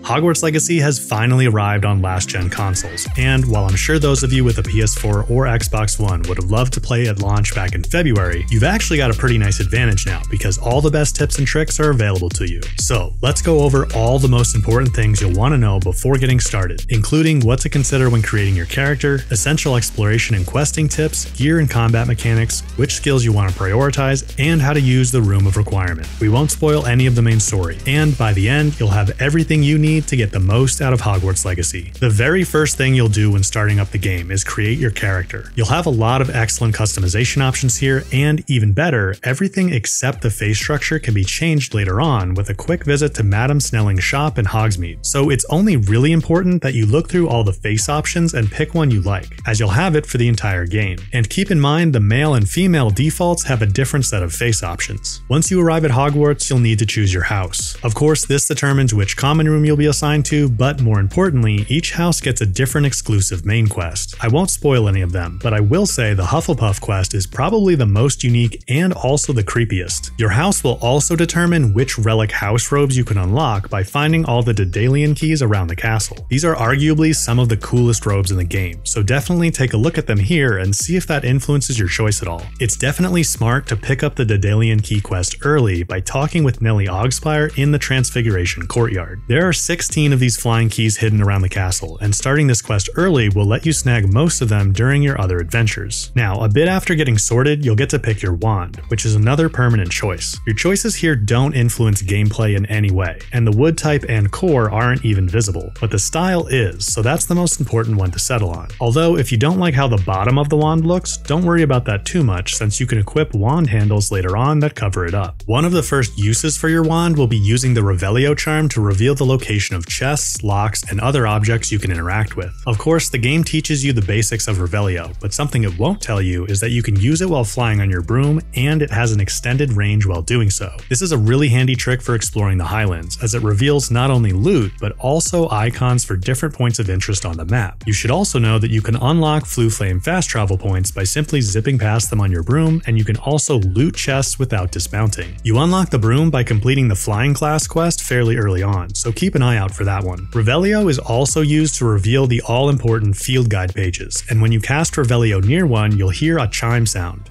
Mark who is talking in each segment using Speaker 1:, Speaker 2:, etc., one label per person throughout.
Speaker 1: Hogwarts Legacy has finally arrived on last-gen consoles, and while I'm sure those of you with a PS4 or Xbox One would have loved to play at launch back in February, you've actually got a pretty nice advantage now because all the best tips and tricks are available to you. So let's go over all the most important things you'll want to know before getting started, including what to consider when creating your character, essential exploration and questing tips, gear and combat mechanics, which skills you want to prioritize, and how to use the Room of Requirement. We won't spoil any of the main story, and by the end, you'll have everything you need to get the most out of Hogwarts Legacy. The very first thing you'll do when starting up the game is create your character. You'll have a lot of excellent customization options here, and even better, everything except the face structure can be changed later on with a quick visit to Madame Snelling's shop in Hogsmeade. So it's only really important that you look through all the face options and pick one you like, as you'll have it for the entire game. And keep in mind the male and female defaults have a different set of face options. Once you arrive at Hogwarts, you'll need to choose your house. Of course, this determines which common room you'll be assigned to, but more importantly, each house gets a different exclusive main quest. I won't spoil any of them, but I will say the Hufflepuff quest is probably the most unique and also the creepiest. Your house will also determine which relic house robes you can unlock by finding all the Daedalian Keys around the castle. These are arguably some of the coolest robes in the game, so definitely take a look at them here and see if that influences your choice at all. It's definitely smart to pick up the Daedalian Key quest early by talking with Nellie Ogspire in the Transfiguration Courtyard. There are 16 of these flying keys hidden around the castle, and starting this quest early will let you snag most of them during your other adventures. Now, a bit after getting sorted, you'll get to pick your wand, which is another permanent choice. Your choices here don't influence gameplay in any way, and the wood type and core aren't even visible, but the style is, so that's the most important one to settle on. Although, if you don't like how the bottom of the wand looks, don't worry about that too much since you can equip wand handles later on that cover it up. One of the first uses for your wand will be using the Revelio charm to reveal the location of chests, locks, and other objects you can interact with. Of course, the game teaches you the basics of Revelio, but something it won't tell you is that you can use it while flying on your broom, and it has an extended range while doing so. This is a really handy trick for exploring the Highlands, as it reveals not only loot, but also icons for different points of interest on the map. You should also know that you can unlock Floo Flame fast travel points by simply zipping past them on your broom, and you can also loot chests without dismounting. You unlock the broom by completing the flying class quest fairly early on, so keep an eye out for that one. Revelio is also used to reveal the all-important field guide pages, and when you cast Revelio near one, you'll hear a chime sound.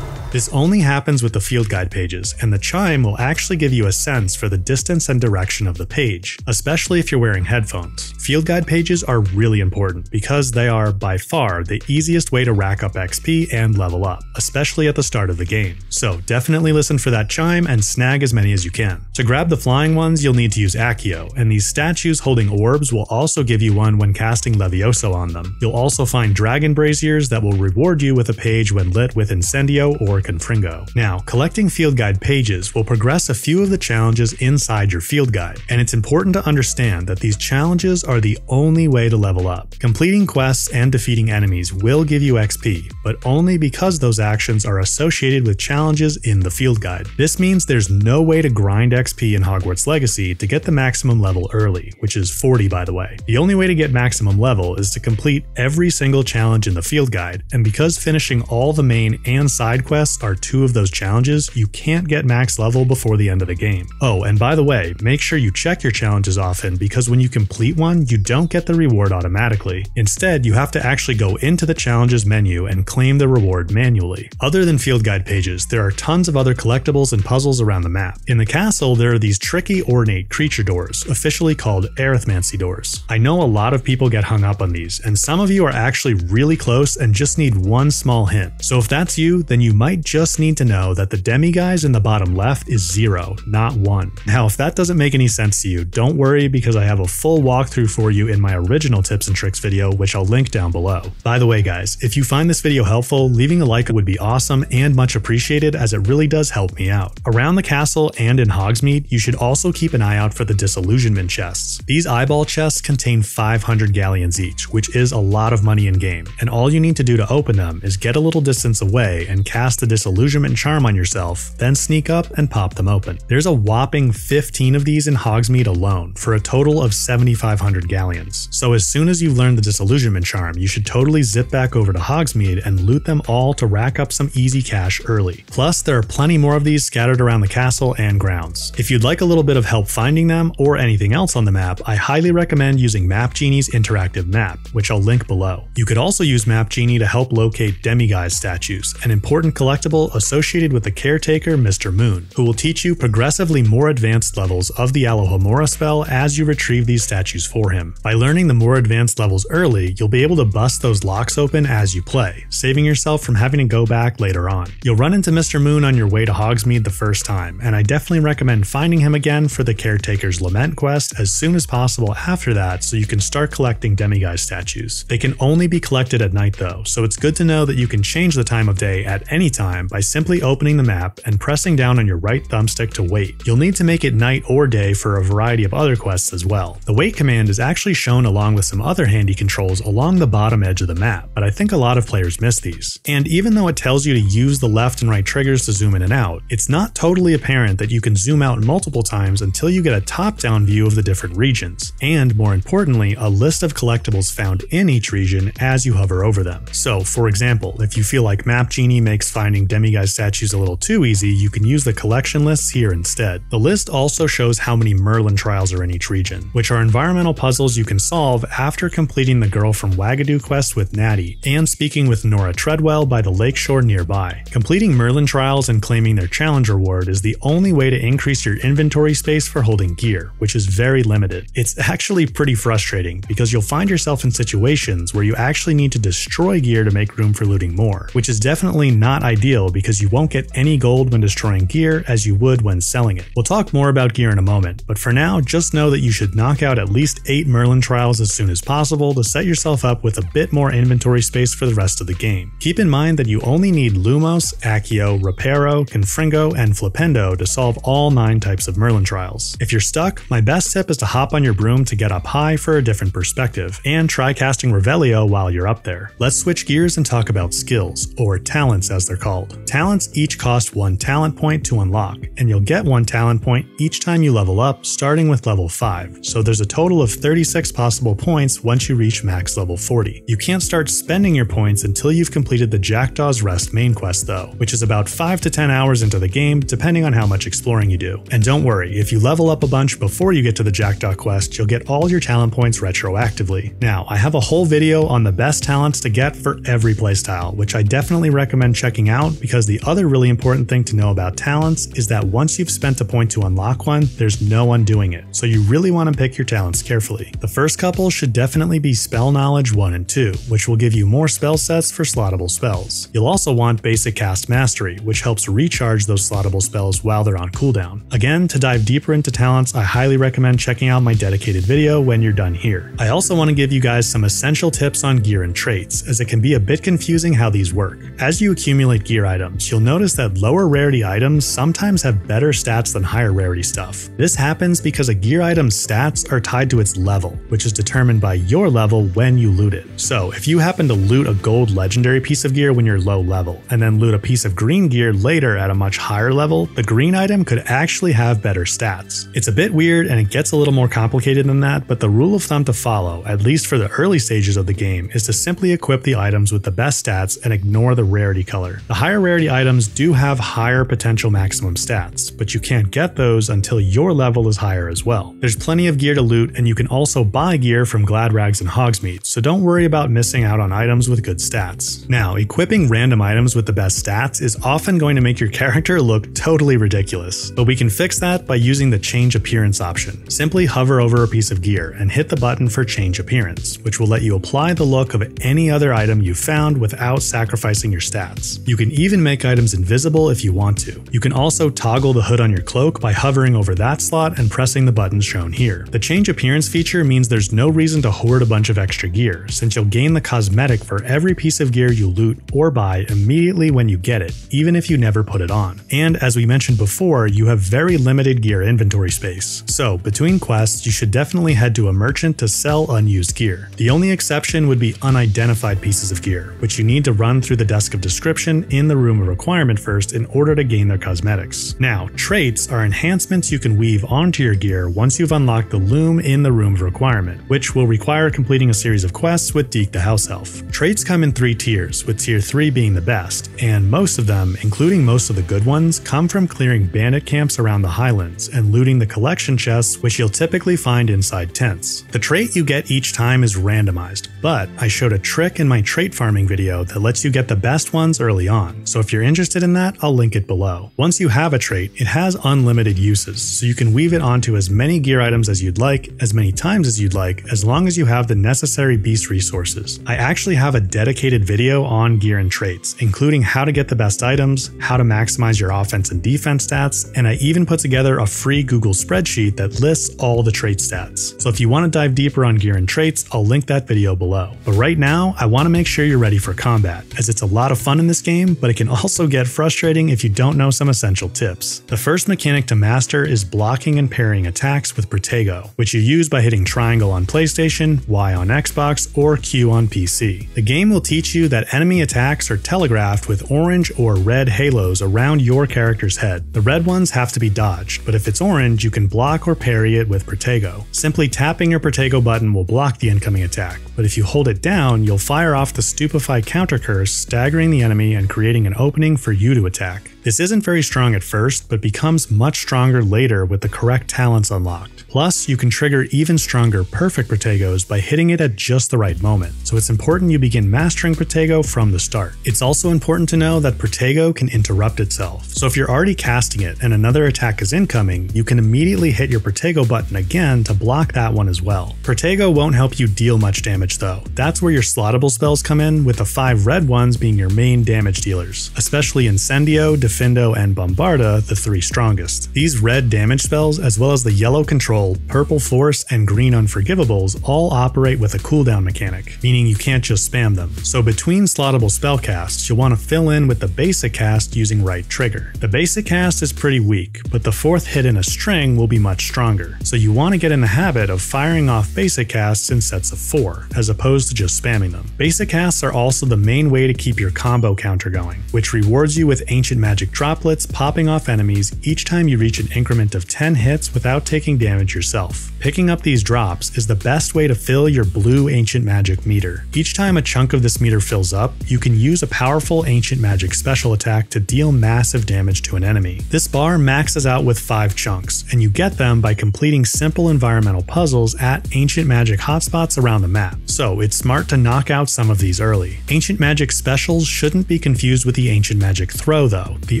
Speaker 1: This only happens with the field guide pages, and the chime will actually give you a sense for the distance and direction of the page, especially if you're wearing headphones. Field guide pages are really important because they are, by far, the easiest way to rack up XP and level up, especially at the start of the game. So definitely listen for that chime and snag as many as you can. To grab the flying ones, you'll need to use Accio, and these statues holding orbs will also give you one when casting Levioso on them. You'll also find dragon braziers that will reward you with a page when lit with Incendio or Confringo. Now, collecting field guide pages will progress a few of the challenges inside your field guide, and it's important to understand that these challenges are the only way to level up. Completing quests and defeating enemies will give you XP, but only because those actions are associated with challenges in the field guide. This means there's no way to grind XP in Hogwarts Legacy to get the maximum level early, which is 40 by the way. The only way to get maximum level is to complete every single challenge in the field guide, and because finishing all the main and side quests are two of those challenges, you can't get max level before the end of the game. Oh, and by the way, make sure you check your challenges often because when you complete one, you don't get the reward automatically. Instead, you have to actually go into the challenges menu and claim the reward manually. Other than field guide pages, there are tons of other collectibles and puzzles around the map. In the castle, there are these tricky ornate creature doors, officially called Arithmancy doors. I know a lot of people get hung up on these, and some of you are actually really close and just need one small hint. So if that's you, then you might just need to know that the Demiguise in the bottom left is 0, not 1. Now, if that doesn't make any sense to you, don't worry because I have a full walkthrough for you in my original tips and tricks video, which I'll link down below. By the way guys, if you find this video helpful, leaving a like would be awesome and much appreciated as it really does help me out. Around the castle and in Hogsmeade, you should also keep an eye out for the Disillusionment chests. These Eybeball chests contain 500 galleons each, which is a lot of money in game, and all you need to do to open them is get a little distance away and cast the Disillusionment charm on yourself, then sneak up and pop them open. There's a whopping 15 of these in Hogsmeade alone, for a total of 7,500 galleons. So as soon as you learn the Disillusionment charm, you should totally zip back over to Hogsmeade and loot them all to rack up some easy cash early. Plus, there are plenty more of these scattered around the castle and grounds. If you'd like a little bit of help finding them, or anything else on the map, I highly recommend using Map Genie's interactive map, which I'll link below. You could also use Map Genie to help locate Demiguise statues, an important collectible associated with the caretaker Mr. Moon, who will teach you progressively more advanced levels of the Alohomora spell as you retrieve these statues for him. By learning the more advanced levels early, you'll be able to bust those locks open as you play, saving yourself from having to go back later on. You'll run into Mr. Moon on your way to Hogsmeade the first time, and I definitely recommend finding him again for the Caretaker's Lament quest as soon as possible after that so you can start collecting Demiguise statues. They can only be collected at night though, so it's good to know that you can change the time of day at any time by simply opening the map and pressing down on your right thumbstick to wait. You'll need to make it night or day for a variety of other quests as well. The wait command is actually shown along with some other handy controls along the bottom edge of the map, but I think a lot of players miss these. And even though it tells you to use the left and right triggers to zoom in and out, it's not totally apparent that you can zoom out multiple times until you get a top-down view of the different regions, and more importantly, a list of collectibles found in each region as you hover over them. So, for example, if you feel like Map Genie makes finding Demiguise statues a little too easy, you can use the collection lists here instead. The list also shows how many Merlin Trials are in each region, which are environmental puzzles you can solve after completing the Girl from Wagadu quest with Natty, and speaking with Nora Treadwell by the lakeshore nearby. Completing Merlin Trials and claiming their challenge reward is the only way to increase your inventory space for holding gear, which is very limited. It's actually pretty frustrating, because you'll find yourself in situations where you actually need to destroy gear to make room for looting more, which is definitely not ideal because you won't get any gold when destroying gear as you would when selling it. We'll talk more about gear in a moment, but for now, just know that you should knock out at least 8 Merlin Trials as soon as possible to set yourself up with a bit more inventory space for the rest of the game. Keep in mind that you only need Lumos, Accio, Reparo, Confringo, and Flipendo to solve all 9 types of Merlin Trials. If you're stuck, my best tip is to hop on your broom to get up high for a different perspective, and try casting Revelio while you're up there. Let's switch gears and talk about skills, or talents as they're called. Talents each cost 1 talent point to unlock, and you'll get 1 talent point each time you level up, starting with level 5, so there's a total of 36 possible points once you reach max level 40. You can't start spending your points until you've completed the Jackdaw's Rest main quest though, which is about 5 to 10 hours into the game depending on how much exploring you do. And don't worry, if you level up a bunch before you get to the Jackdaw quest, you'll get all your talent points retroactively. Now, I have a whole video on the best talents to get for every playstyle, which I definitely recommend checking out, because the other really important thing to know about talents is that once you've spent a point to unlock one, there's no undoing it, so you really want to pick your talents carefully. The first couple should definitely be Spell Knowledge 1 and 2, which will give you more spell sets for slottable spells. You'll also want Basic Cast Mastery, which helps recharge those slottable spells while they're on cooldown. Again, to dive deeper into talents, I highly recommend checking out my dedicated video when you're done here. I also want to give you guys some essential tips on gear and traits, as it can be a bit confusing how these work. As you accumulate gear items, you'll notice that lower rarity items sometimes have better stats than higher rarity stuff. This happens because a gear item's stats are tied to its level, which is determined by your level when you loot it. So if you happen to loot a gold legendary piece of gear when you're low level, and then loot a piece of green gear later at a much higher level, the green item could actually have better stats. It's a bit weird and it gets a little more complicated than that, but the rule of thumb to follow, at least for the early stages of the game, is to simply equip the items with the best stats and ignore the rarity color. The higher rarity items do have higher potential maximum stats, but you can't get those until your level is higher as well. There's plenty of gear to loot, and you can also buy gear from Gladrags and Hogsmeade, so don't worry about missing out on items with good stats. Now, equipping random items with the best stats is often going to make your character look totally ridiculous, but we can fix that by using the Change Appearance option. Simply hover over a piece of gear and hit the button for Change Appearance, which will let you apply the look of any other item you found without sacrificing your stats. You can even make items invisible if you want to. You can also toggle the hood on your cloak by hovering over that slot and pressing the buttons shown here. The Change Appearance feature means there's no reason to hoard a bunch of extra gear, since you'll gain the cosmetic for every piece of gear you loot or buy immediately when you get it, even if you never put it on. And as we mentioned before, you have very limited gear inventory space, so between quests you should definitely head to a merchant to sell unused gear. The only exception would be unidentified pieces of gear, which you need to run through the Desk of Description in in the Room of Requirement first in order to gain their cosmetics. Now, traits are enhancements you can weave onto your gear once you've unlocked the loom in the Room of Requirement, which will require completing a series of quests with Deke the House Elf. Traits come in 3 tiers, with tier 3 being the best, and most of them, including most of the good ones, come from clearing bandit camps around the Highlands and looting the collection chests, which you'll typically find inside tents. The trait you get each time is randomized, but I showed a trick in my trait farming video that lets you get the best ones early on, so if you're interested in that, I'll link it below. Once you have a trait, it has unlimited uses, so you can weave it onto as many gear items as you'd like, as many times as you'd like, as long as you have the necessary beast resources. I actually have a dedicated video on gear and traits, including how to get the best items, how to maximize your offense and defense stats, and I even put together a free Google spreadsheet that lists all the trait stats. So if you want to dive deeper on gear and traits, I'll link that video below. But right now, I want to make sure you're ready for combat, as it's a lot of fun in this game, but it can also get frustrating if you don't know some essential tips. The first mechanic to master is blocking and parrying attacks with Protego, which you use by hitting triangle on PlayStation, Y on Xbox, or Q on PC. The game will teach you that enemy attacks are telegraphed with orange or red halos around your character's head. The red ones have to be dodged, but if it's orange, you can block or parry it with Protego. Simply tapping your Protego button will block the incoming attack, but if you hold it down, you'll fire off the Stupefy counter curse, staggering the enemy and creating an opening for you to attack. This isn't very strong at first, but becomes much stronger later with the correct talents unlocked. Plus, you can trigger even stronger perfect Protegos by hitting it at just the right moment, so it's important you begin mastering Protego from the start. It's also important to know that Protego can interrupt itself, so if you're already casting it and another attack is incoming, you can immediately hit your Protego button again to block that one as well. Protego won't help you deal much damage though. That's where your Slottable Spells come in, with the 5 red ones being your main damage dealers, especially Incendio, Defendo, and Bombarda, the 3 strongest. These red damage spells, as well as the yellow control, purple force, and green unforgivables all operate with a cooldown mechanic, meaning you can't just spam them. So between Slottable spell casts, you'll want to fill in with the basic cast using right trigger. The basic cast is pretty weak, but the 4th hit in a string will be much stronger, so you want to get in the habit of firing off basic casts in sets of 4, as opposed to just spamming them. Basic casts are also the main way to keep your combo counter going, which rewards you with ancient magic droplets popping off enemies each time you reach an increment of 10 hits without taking damage yourself. Picking up these drops is the best way to fill your blue ancient magic meter. Each time a chunk of this meter fills up, you can use a powerful ancient magic special attack to deal massive damage to an enemy. This bar maxes out with 5 chunks, and you get them by completing simple environmental puzzles at ancient magic hotspots around the map, so it's smart to knock out some of these early. Ancient magic specials shouldn't be confused with the ancient magic throw though, the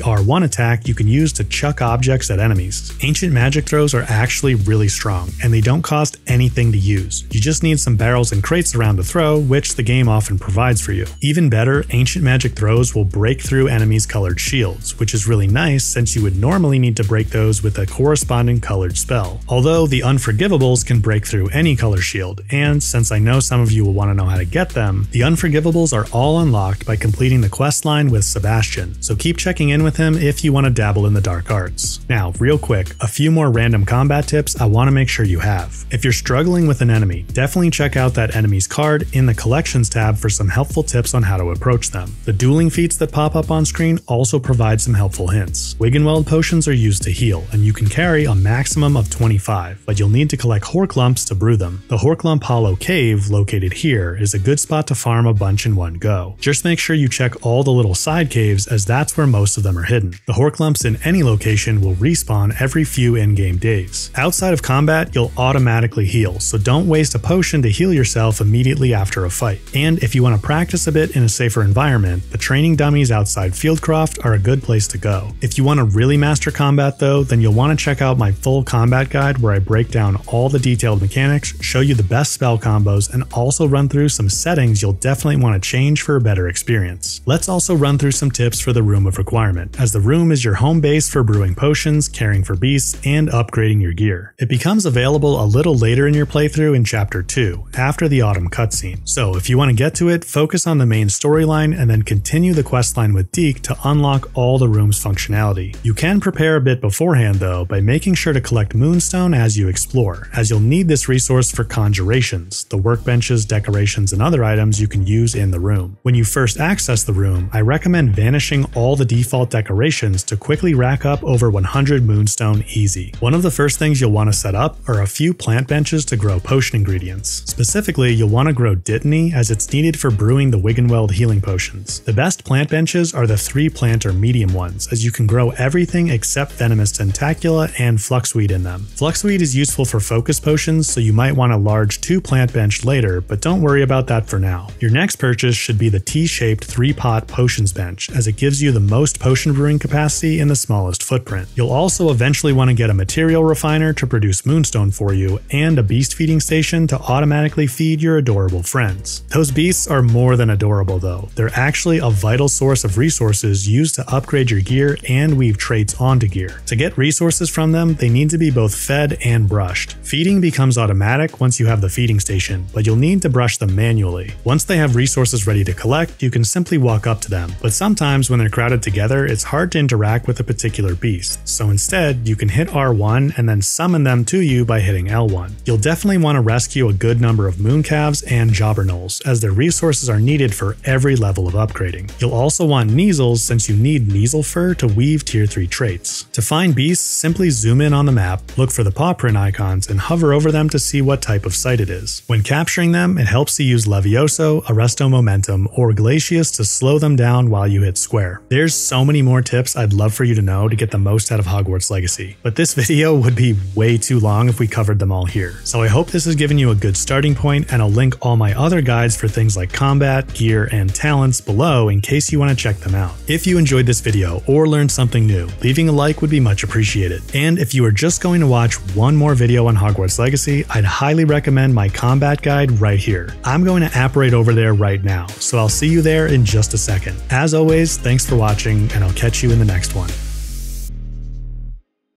Speaker 1: R1 attack you can use to chuck objects at enemies. Ancient magic throws are actually really strong, and they don't cost anything to use. You just need some barrels and crates around to throw, which the game often provides for you. Even better, ancient magic throws will break through enemies' colored shields, which is really nice since you would normally need to break those with a corresponding colored spell. Although the Unforgivables can break through any color shield, and since I know some of you will want to know how to get them, the Unforgivables are all unlocked by completing the quest line with Sebastian, so keep checking in with him if you want to dabble in the dark arts. Now, real quick, a few more random combat tips I want to make sure you have. If you're struggling with an enemy, definitely check out that enemy's card in the Collections tab for some helpful tips on how to approach them. The dueling feats that pop up on screen also provide some helpful hints. Wiggenweld potions are used to heal, and you can carry a maximum of 25, but you'll need to collect Horklumps to brew them. The Horklump Hollow Cave, located here, is a good spot to farm a bunch in one go. Just make sure you check all the little side caves, as that's where most of them are hidden. The Horklumps in any location will respawn every few in-game days. Outside of combat, you'll automatically heal, so don't waste a potion to heal yourself immediately after a fight. And if you want to practice a bit in a safer environment, the training dummies outside Fieldcroft are a good place to go. If you want to really master combat though, then you'll want to check out my full combat guide where I break down all the detailed mechanics, show you the best spell combos, and also run through some settings you'll definitely want to change for a better experience. Let's also run through some tips for the Room of Requirement. environment, as the room is your home base for brewing potions, caring for beasts, and upgrading your gear. It becomes available a little later in your playthrough in Chapter 2, after the autumn cutscene. So if you want to get to it, focus on the main storyline and then continue the questline with Deke to unlock all the room's functionality. You can prepare a bit beforehand though by making sure to collect Moonstone as you explore, as you'll need this resource for Conjurations, the workbenches, decorations, and other items you can use in the room. When you first access the room, I recommend vanishing all the default decorations to quickly rack up over 100 Moonstone easy. One of the first things you'll want to set up are a few plant benches to grow potion ingredients. Specifically, you'll want to grow Dittany as it's needed for brewing the Wiggenweld healing potions. The best plant benches are the 3 plant or medium ones, as you can grow everything except Venomous Tentacula and Fluxweed in them. Fluxweed is useful for focus potions, so you might want a large 2 plant bench later, but don't worry about that for now. Your next purchase should be the T-shaped 3-pot potions bench, as it gives you the most potion brewing capacity in the smallest footprint. You'll also eventually want to get a material refiner to produce Moonstone for you, and a beast feeding station to automatically feed your adorable friends. Those beasts are more than adorable though. They're actually a vital source of resources used to upgrade your gear and weave traits onto gear. To get resources from them, they need to be both fed and brushed. Feeding becomes automatic once you have the feeding station, but you'll need to brush them manually. Once they have resources ready to collect, you can simply walk up to them, but sometimes when they're crowded together, it's hard to interact with a particular beast, so instead you can hit R1 and then summon them to you by hitting L1. You'll definitely want to rescue a good number of mooncalves and jobberknolls, as their resources are needed for every level of upgrading. You'll also want Kneazles, since you need Kneazle fur to weave tier 3 traits. To find beasts, simply zoom in on the map, look for the paw print icons, and hover over them to see what type of site it is. When capturing them, it helps to use Levioso, Arresto Momentum, or Glacius to slow them down while you hit square. There's so many more tips I'd love for you to know to get the most out of Hogwarts Legacy, but this video would be way too long if we covered them all here. So I hope this has given you a good starting point, and I'll link all my other guides for things like combat, gear, and talents below in case you want to check them out. If you enjoyed this video or learned something new, leaving a like would be much appreciated. And if you are just going to watch one more video on Hogwarts Legacy, I'd highly recommend my combat guide right here. I'm going to apparate over there right now, so I'll see you there in just a second. As always, thanks for watching, and I'll catch you in the next one.